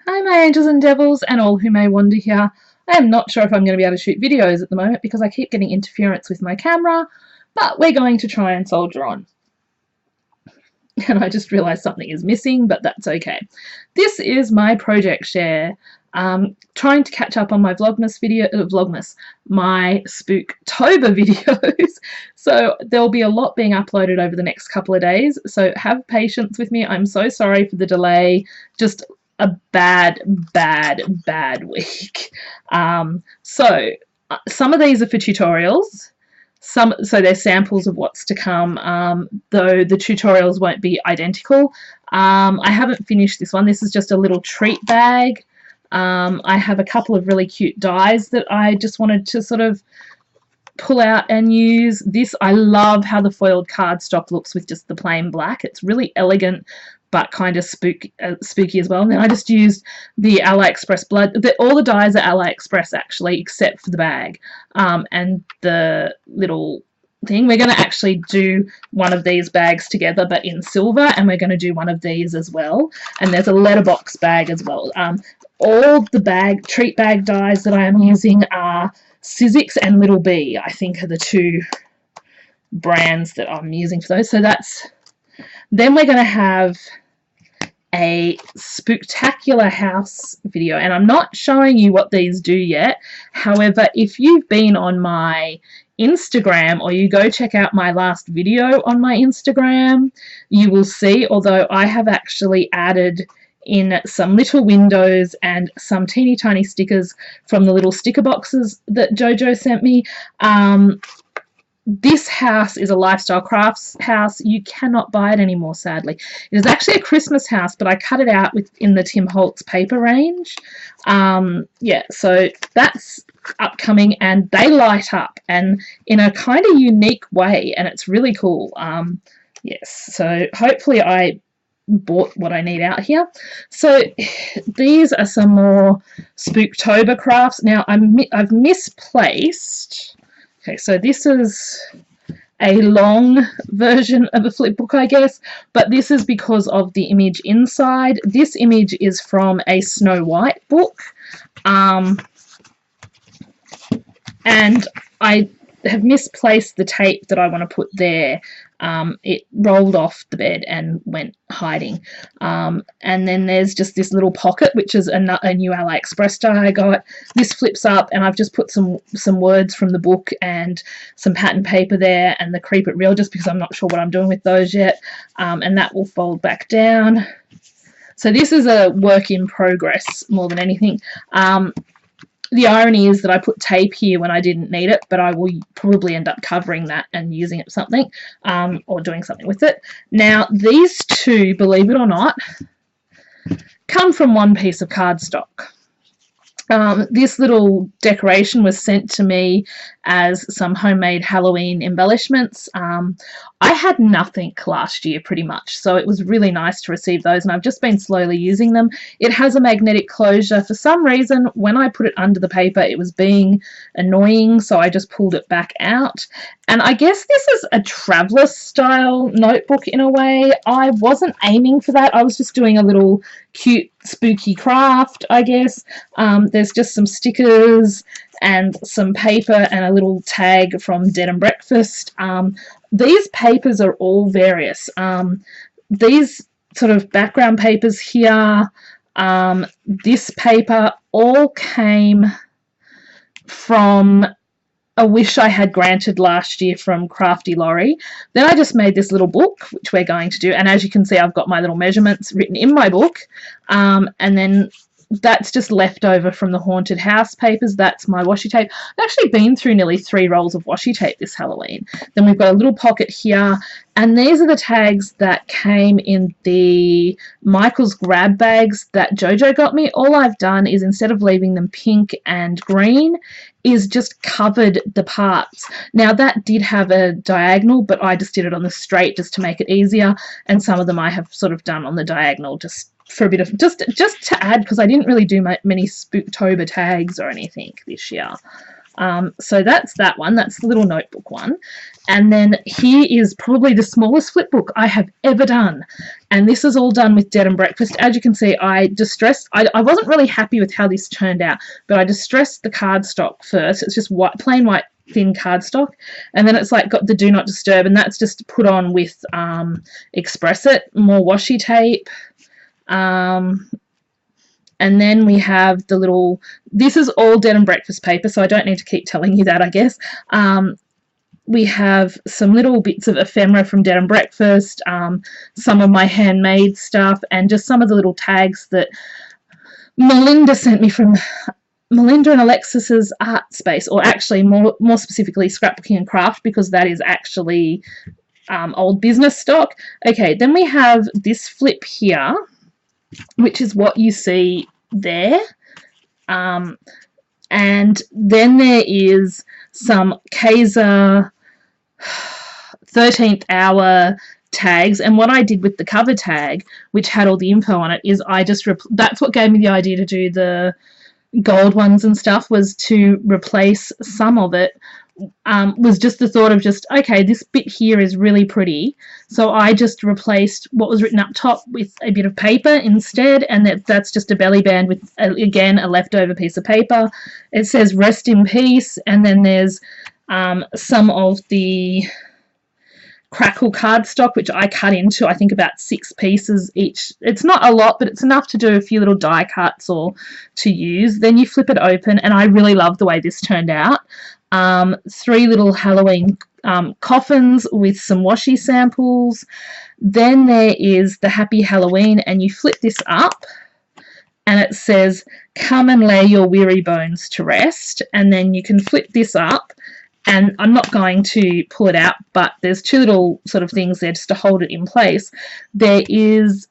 Hi my angels and devils and all who may wander here. I am not sure if I'm going to be able to shoot videos at the moment because I keep getting interference with my camera, but we're going to try and soldier on. And I just realised something is missing, but that's okay. This is my project share. Trying to catch up on my my Spooktober videos. So there'll be a lot being uploaded over the next couple of days. So have patience with me. I'm so sorry for the delay. Just a bad week. So some of these are for tutorials. So they're samples of what's to come, though the tutorials won't be identical. I haven't finished this one. This is just a little treat bag. I have a couple of really cute dies that I just wanted to sort of pull out and use. This, I love how the foiled cardstock looks with just the plain black. It's really elegant but kind of spooky as well. And then I just used the AliExpress all the dies are AliExpress actually, except for the bag and the little thing. We're going to actually do one of these bags together but in silver, and we're going to do one of these as well. And there's a letterbox bag as well. All the treat bag dies that I am using are Sizzix and Little B, I think, are the two brands that I'm using for those. So that's... Then we're going to have a Spooktacular house video, and I'm not showing you what these do yet. However, if you've been on my Instagram or you go check out my last video on my Instagram, you will see, although I have actually added in some little windows and some teeny tiny stickers from the little sticker boxes that Jojo sent me. This house is a lifestyle crafts house. You cannot buy it anymore, sadly. It is actually a Christmas house, but I cut it out in the Tim Holtz paper range. Yeah, so that's upcoming, and they light up and in a kind of unique way, and it's really cool. Yes, so hopefully I bought what I need out here. So these are some more Spooktober crafts. Now I've misplaced... Okay, so this is a long version of a flip book, I guess, but this is because of the image inside. This image is from a Snow White book, and I have misplaced the tape that I want to put there. It rolled off the bed and went hiding. And then there's just this little pocket, which is a new AliExpress die I got. This flips up, and I've just put some words from the book and some pattern paper there, and the Creep It Real, just because I'm not sure what I'm doing with those yet. And that will fold back down. So this is a work in progress more than anything. The irony is that I put tape here when I didn't need it, but I will probably end up covering that and using it for something, or doing something with it. Now, these two, believe it or not, come from one piece of cardstock. This little decoration was sent to me as some homemade Halloween embellishments. I had nothing last year pretty much, so it was really nice to receive those, and I've just been slowly using them. It has a magnetic closure. For some reason, when I put it under the paper, it was being annoying, so I just pulled it back out. And I guess this is a traveller style notebook in a way. I wasn't aiming for that. I was just doing a little cute spooky craft, I guess. There's just some stickers and some paper and a little tag from Dead and Breakfast. These papers are all various. These sort of background papers here, this paper, all came from a wish I had granted last year from Crafty Laurie. Then I just made this little book, which we're going to do, and as you can see, I've got my little measurements written in my book, and then that's just left over from the haunted house papers. That's my washi tape. I've actually been through nearly 3 rolls of washi tape this Halloween. Then we've got a little pocket here, and these are the tags that came in the Michael's grab bags that Jojo got me. All I've done is, instead of leaving them pink and green, is just covered the parts. Now that did have a diagonal, but I just did it on the straight just to make it easier, and some of them I have sort of done on the diagonal just for a bit of just to add, because I didn't really do many Spooktober tags or anything this year. So that's that one. That's the little notebook one. And then here is probably the smallest flip book I have ever done. And this is all done with Dead and Breakfast. As you can see, I distressed, I wasn't really happy with how this turned out, but I distressed the cardstock first. It's just white, plain white thin cardstock, and then it's like got the do not disturb, and that's just put on with Express It, more washi tape. And then we have the little, this is all Dead and Breakfast paper, so I don't need to keep telling you that, I guess. We have some little bits of ephemera from Dead and Breakfast, some of my handmade stuff, and just some of the little tags that Melinda sent me from Melinda and Alexis's art space, or actually more specifically Scrapbooking and Craft, because that is actually old business stock. Okay, then we have this flip here, which is what you see there. And then there is some Kaiser 13th hour tags, and what I did with the cover tag, which had all the info on it, is I just that's what gave me the idea to do the gold ones and stuff, was to replace some of it. Was just the thought of just, okay, this bit here is really pretty, so I just replaced what was written up top with a bit of paper instead, and that's just a belly band with, again, a leftover piece of paper. It says rest in peace, and then there's some of the crackle cardstock, which I cut into, I think, about 6 pieces each. It's not a lot, but it's enough to do a few little die cuts or to use. Then you flip it open, and I really love the way this turned out. 3 little Halloween coffins with some washi samples. Then there is the Happy Halloween, and you flip this up, and it says, come and lay your weary bones to rest. And then you can flip this up, and I'm not going to pull it out, but there's 2 little sort of things there just to hold it in place. There is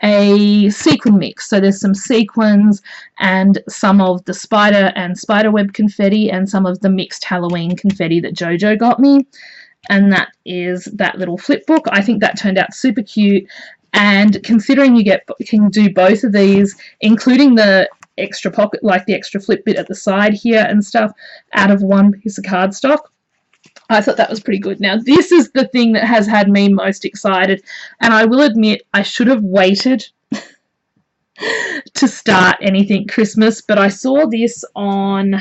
a sequin mix, so there's some sequins and some of the spider and spiderweb confetti and some of the mixed Halloween confetti that Jojo got me, and that is that little flip book. I think that turned out super cute, and considering you can do both of these, including the extra pocket, like the extra flip bit at the side here and stuff, out of one piece of cardstock, I thought that was pretty good. Now, this is the thing that has had me most excited, and I will admit I should have waited to start anything Christmas, but I saw this on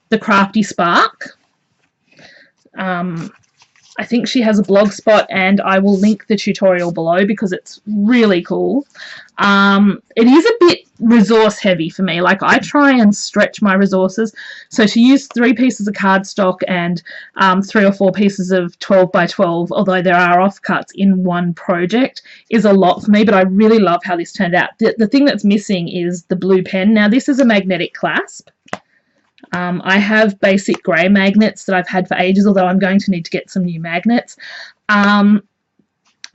the Crafty Spark. I think she has a blog spot, and I will link the tutorial below because it's really cool. It is a bit resource heavy for me. Like, I try and stretch my resources, so to use 3 pieces of cardstock and 3 or 4 pieces of 12 by 12, although there are offcuts in one project, is a lot for me, but I really love how this turned out. The thing that's missing is the blue pen. Now, this is a magnetic clasp. I have basic grey magnets that I've had for ages, although I'm going to need to get some new magnets. The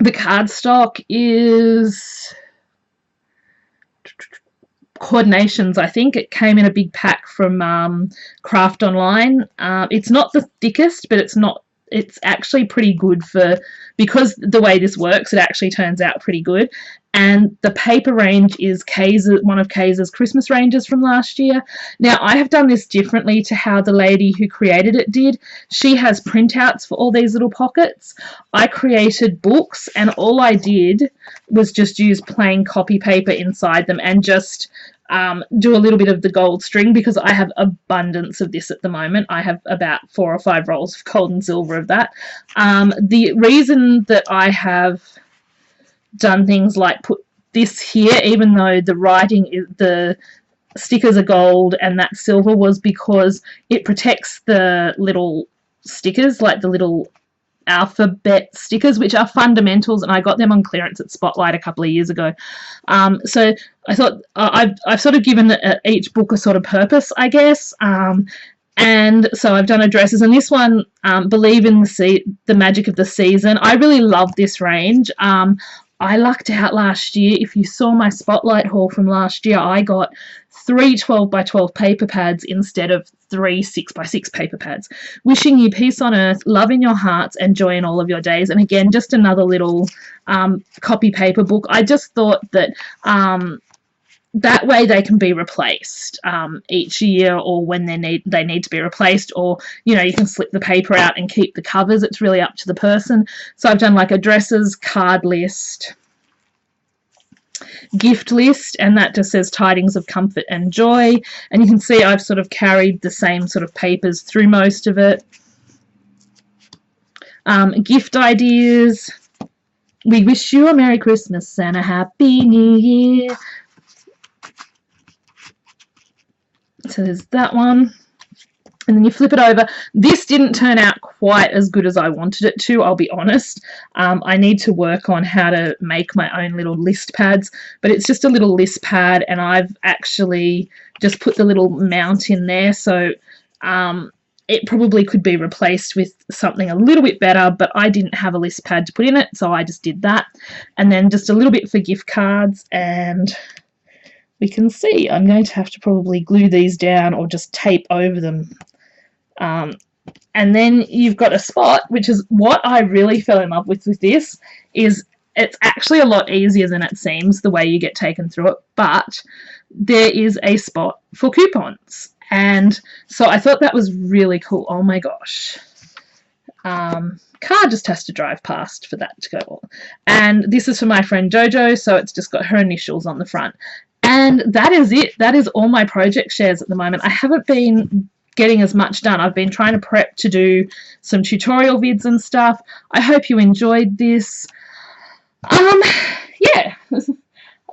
cardstock is Coordinations, I think. It came in a big pack from Craft Online. It's not the thickest, but it's actually pretty good because the way this works, it actually turns out pretty good. And the paper range is one of Kaiser's Christmas ranges from last year. Now, I have done this differently to how the lady who created it did. She has printouts for all these little pockets. I created books, and all I did was just use plain copy paper inside them and just do a little bit of the gold string, because I have abundance of this at the moment. I have about 4 or 5 rolls of gold and silver of that. The reason that I have done things like put this here, even though the writing is, the stickers are gold and that silver, was because it protects the little stickers, like the little alphabet stickers, which are fundamentals, and I got them on clearance at Spotlight a couple of years ago. So I thought I've sort of given each book a sort of purpose, I guess. And so I've done addresses, and this one, Believe in the Magic of the Season. I really love this range. I lucked out last year. If you saw my Spotlight haul from last year, I got 3 12 by 12 paper pads instead of 3 6 by 6 paper pads. Wishing you peace on earth, love in your hearts, and joy in all of your days. And again, just another little copy paper book. I just thought that that way they can be replaced each year, or when they need to be replaced, or you know, you can slip the paper out and keep the covers. It's really up to the person. So I've done like addresses, card list, gift list, and that just says tidings of comfort and joy. And you can see I've sort of carried the same sort of papers through most of it. Gift ideas. We wish you a Merry Christmas and a Happy New Year. So there's that one. And then you flip it over. This didn't turn out quite as good as I wanted it to, I'll be honest. I need to work on how to make my own little list pads, but it's just a little list pad, and I've actually just put the little mount in there, so it probably could be replaced with something a little bit better, but I didn't have a list pad to put in it, so I just did that. And then just a little bit for gift cards, and we can see I'm going to have to probably glue these down or just tape over them. And then you've got a spot, which is what I really fell in love with this, is it's actually a lot easier than it seems the way you get taken through it, but there is a spot for coupons. And so I thought that was really cool. Oh my gosh. Car just has to drive past for that to go on. And this is for my friend Jojo, so it's just got her initials on the front. And that is it. That is all my project shares at the moment. I haven't been getting as much done. I've been trying to prep to do some tutorial vids and stuff. I hope you enjoyed this. Yeah.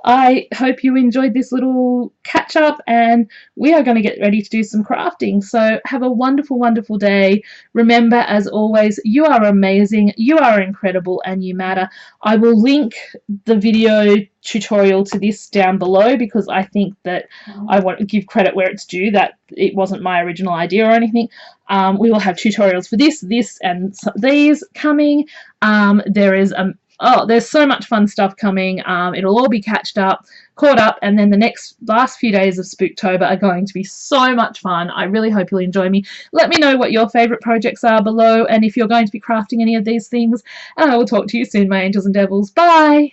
I hope you enjoyed this little catch up, and we are going to get ready to do some crafting. So have a wonderful, wonderful day. Remember, as always, you are amazing, you are incredible, and you matter. I will link the video tutorial to this down below, because I think that I want to give credit where it's due, that it wasn't my original idea or anything. We will have tutorials for this, and these coming. There is there's so much fun stuff coming. It'll all be caught up, and then the last few days of Spooktober are going to be so much fun. I really hope you'll enjoy me. Let me know what your favourite projects are below, and if you're going to be crafting any of these things, and I will talk to you soon, my angels and devils. Bye!